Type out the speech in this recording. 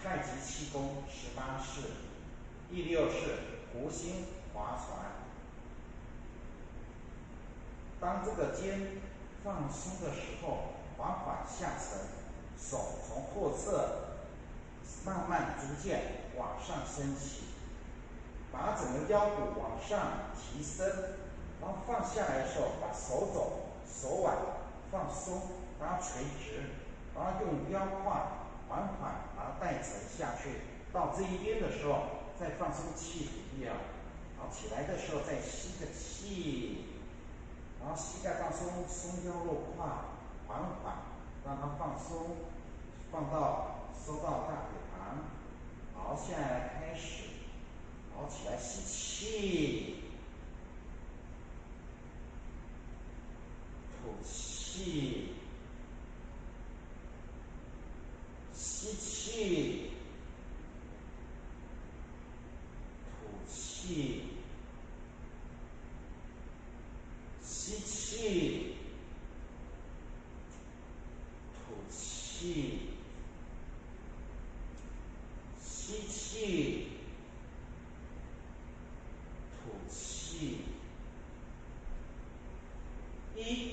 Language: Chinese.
太极气功18式，第6式弧心划船。当这个肩放松的时候，缓缓下沉，手从后侧慢慢逐渐往上升起，把整个腰部往上提升，然后放下来的时候，把手肘、手腕放松，然后垂直，然后用腰胯缓缓把它带沉下去。到这一边的时候，再放松气体力量，然后起来的时候再吸个气，然后膝盖放松，松腰落胯，缓缓让它放松，收到大腿旁。好，现在来开始，好，起来吸气，吐气，吸气，吐气，吸气，吐气，吸气，吐气。1、